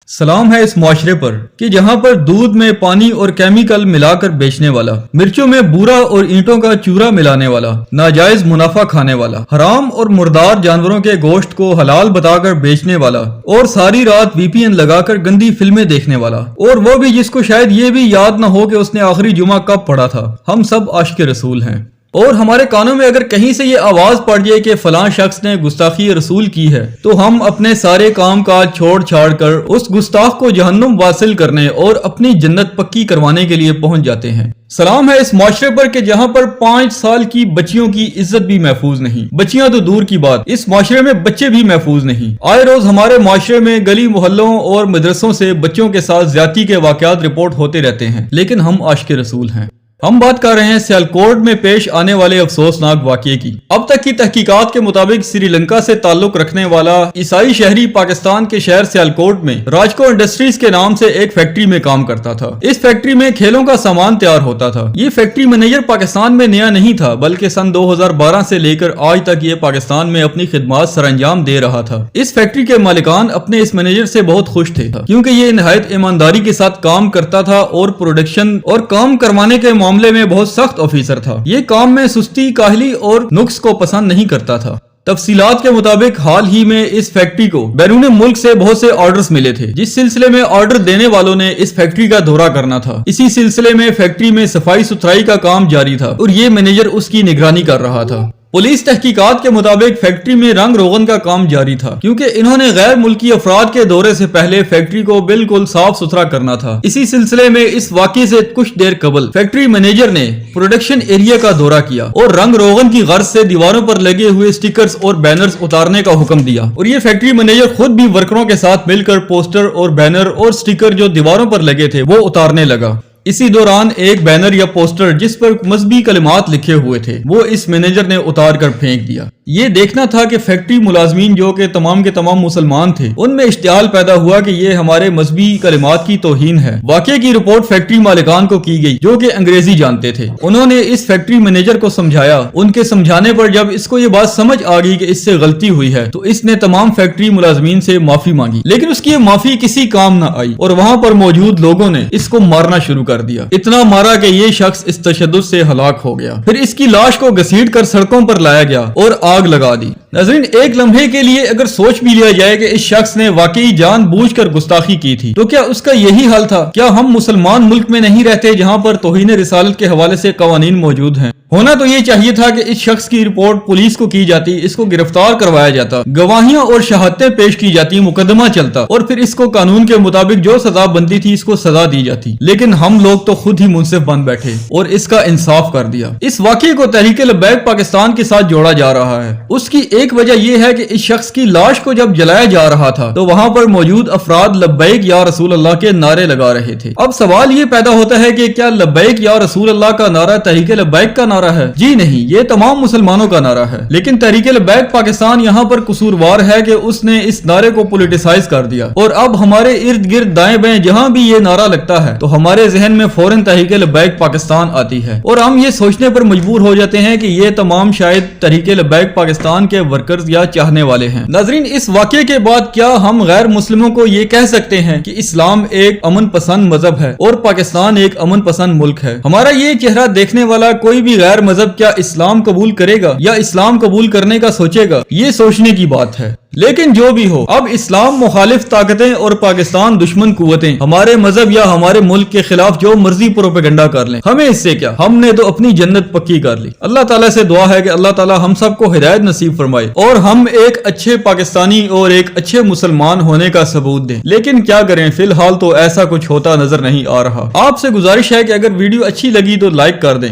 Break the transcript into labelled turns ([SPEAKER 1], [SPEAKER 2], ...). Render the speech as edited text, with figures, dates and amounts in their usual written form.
[SPEAKER 1] सलाम है इस मुआशरे पर कि जहाँ पर दूध में पानी और केमिकल मिलाकर बेचने वाला, मिर्चों में बूरा और ईंटों का चूरा मिलाने वाला, नाजायज मुनाफा खाने वाला, हराम और मुर्दार जानवरों के गोश्त को हलाल बताकर बेचने वाला और सारी रात VPN लगाकर गंदी फिल्में देखने वाला, और वो भी जिसको शायद ये भी याद न हो कि उसने आखिरी जुमा कब पढ़ा था। हम सब आशिक रसूल हैं और हमारे कानों में अगर कहीं से ये आवाज पड़ जाए कि फलां शख्स ने गुस्ताखी रसूल की है तो हम अपने सारे काम काज छोड़ छाड़ कर उस गुस्ताख को जहन्नुम वासिल करने और अपनी जन्नत पक्की करवाने के लिए पहुंच जाते हैं। सलाम है इस मुआशरे पर कि जहां पर 5 साल की बच्चियों की इज्जत भी महफूज नहीं, बच्चियां तो दूर की बात, इस मुआशरे में बच्चे भी महफूज नहीं। आए रोज हमारे मुआशरे में गली मोहल्लों और मदरसों से बच्चों के साथ ज्यादती के वाकयात रिपोर्ट होते रहते हैं, लेकिन हम आशिक रसूल हैं। हम बात कर रहे हैं सियालकोट में पेश आने वाले अफसोसनाक वाकये की। अब तक की तहकीकात के मुताबिक श्रीलंका से ताल्लुक रखने वाला ईसाई शहरी पाकिस्तान के शहर सियालकोट में राजको इंडस्ट्रीज के नाम से एक फैक्ट्री में काम करता था। इस फैक्ट्री में खेलों का सामान तैयार होता था। ये फैक्ट्री मैनेजर पाकिस्तान में नया नहीं था, बल्कि सन 2012 से लेकर आज तक ये पाकिस्तान में अपनी खिदमत सरअंजाम दे रहा था। इस फैक्ट्री के मालिकान अपने इस मैनेजर से बहुत खुश थे क्योंकि ये निहायत ईमानदारी के साथ काम करता था और प्रोडक्शन और काम करवाने के मामले में बहुत सख्त ऑफिसर था। ये काम में सुस्ती, काहली और नुक्स को पसंद नहीं करता था। तफसीलात के मुताबिक हाल ही में इस फैक्ट्री को बैरून मुल्क से बहुत से ऑर्डर्स मिले थे, जिस सिलसिले में ऑर्डर देने वालों ने इस फैक्ट्री का दौरा करना था। इसी सिलसिले में फैक्ट्री में सफाई सुथराई का काम जारी था और ये मैनेजर उसकी निगरानी कर रहा था। पुलिस तहकीकात के मुताबिक फैक्ट्री में रंग रोगन का काम जारी था क्योंकि इन्होंने गैर मुल्की अफराद के दौरे से पहले फैक्ट्री को बिल्कुल साफ सुथरा करना था। इसी सिलसिले में इस वाकये से कुछ देर कबल फैक्ट्री मैनेजर ने प्रोडक्शन एरिया का दौरा किया और रंग रोगन की गर्ज से दीवारों पर लगे हुए स्टिकर्स और बैनर्स उतारने का हुक्म दिया। और ये फैक्ट्री मैनेजर खुद भी वर्करों के साथ मिलकर पोस्टर और बैनर और स्टिकर जो दीवारों पर लगे थे वो उतारने लगा। इसी दौरान एक बैनर या पोस्टर जिस पर मजहबी कलिमात लिखे हुए थे वो इस मैनेजर ने उतार कर फेंक दिया। ये देखना था कि फैक्ट्री मुलाजमीन जो के तमाम मुसलमान थे उनमें इश्तियाल पैदा हुआ कि ये हमारे मजहबी कलिमात की तौहीन है। वाकये की रिपोर्ट फैक्ट्री मालिकान को की गई जो कि अंग्रेजी जानते थे। उन्होंने इस फैक्ट्री मैनेजर को समझाया। उनके समझाने पर जब इसको ये बात समझ आ गई कि इससे गलती हुई है तो इसने तमाम फैक्ट्री मुलाजमीन से माफी मांगी, लेकिन उसकी ये माफी किसी काम न आई और वहाँ पर मौजूद लोगों ने इसको मारना शुरू कर दिया। इतना मारा कि ये शख्स इस तशद्दुद से हलाक हो गया। फिर इसकी लाश को घसीट कर सड़कों पर लाया गया और आग लगा दी। नाज़रीन, एक लम्हे के लिए अगर सोच भी लिया जाए कि इस शख्स ने वाकई जानबूझकर गुस्ताखी की थी तो क्या उसका यही हाल था? क्या हम मुसलमान मुल्क में नहीं रहते जहाँ पर तौहीन रिसालत के हवाले से कवानीन मौजूद हैं? होना तो ये चाहिए था कि इस शख्स की रिपोर्ट पुलिस को की जाती, इसको गिरफ्तार करवाया जाता, गवाहियां और शहादतें पेश की जाती, मुकदमा चलता और फिर इसको कानून के मुताबिक जो सजा बनती थी इसको सजा दी जाती। लेकिन हम लोग तो खुद ही मुंसिफ बन बैठे और इसका इंसाफ कर दिया। इस वाकये को तहरीक लब्बैक पाकिस्तान के साथ जोड़ा जा रहा है। उसकी एक वजह यह है कि इस शख्स की लाश को जब जलाया जा रहा था तो वहां पर मौजूद अफराद लब्बैक या रसूल अल्लाह के नारे लगा रहे थे। अब सवाल ये पैदा होता है कि क्या लब्बैक या रसूल अल्लाह का नारा तहरीक लब्बैक का नारा है? जी नहीं, ये तमाम मुसलमानों का नारा है। लेकिन तहरीक लब्बैक पाकिस्तान यहाँ पर कसूरवार है कि उसने इस नारे को पॉलिटिसाइज कर दिया और अब हमारे इर्द गिर्द दाएं बाएं जहाँ भी ये नारा लगता है तो हमारे जहन में फौरन तहरीक लब्बैक पाकिस्तान आती है और हम ये सोचने पर मजबूर हो जाते हैं कि ये तमाम शायद तहरीक लब्बैक पाकिस्तान के वर्कर्स या चाहने वाले हैं। नाजरीन, इस वाकये के बाद क्या हम गैर मुस्लिमों को ये कह सकते हैं कि इस्लाम एक अमन पसंद मजहब है और पाकिस्तान एक अमन पसंद मुल्क है? हमारा ये चेहरा देखने वाला कोई भी गैर मजहब क्या इस्लाम कबूल करेगा या इस्लाम कबूल करने का सोचेगा? ये सोचने की बात है। लेकिन जो भी हो, अब इस्लाम मुखालिफ ताकतें और पाकिस्तान दुश्मन कुव्वतें हमारे मजहब या हमारे मुल्क के खिलाफ जो मर्जी प्रोपेगेंडा कर लें, हमें इससे क्या? हमने तो अपनी जन्नत पक्की कर ली। अल्लाह ताला से दुआ है कि अल्लाह ताला हम सबको हिदायत नसीब फरमाए और हम एक अच्छे पाकिस्तानी और एक अच्छे मुसलमान होने का सबूत दें। लेकिन क्या करें, फिलहाल तो ऐसा कुछ होता नजर नहीं आ रहा। आपसे गुजारिश है कि अगर वीडियो अच्छी लगी तो लाइक कर दें।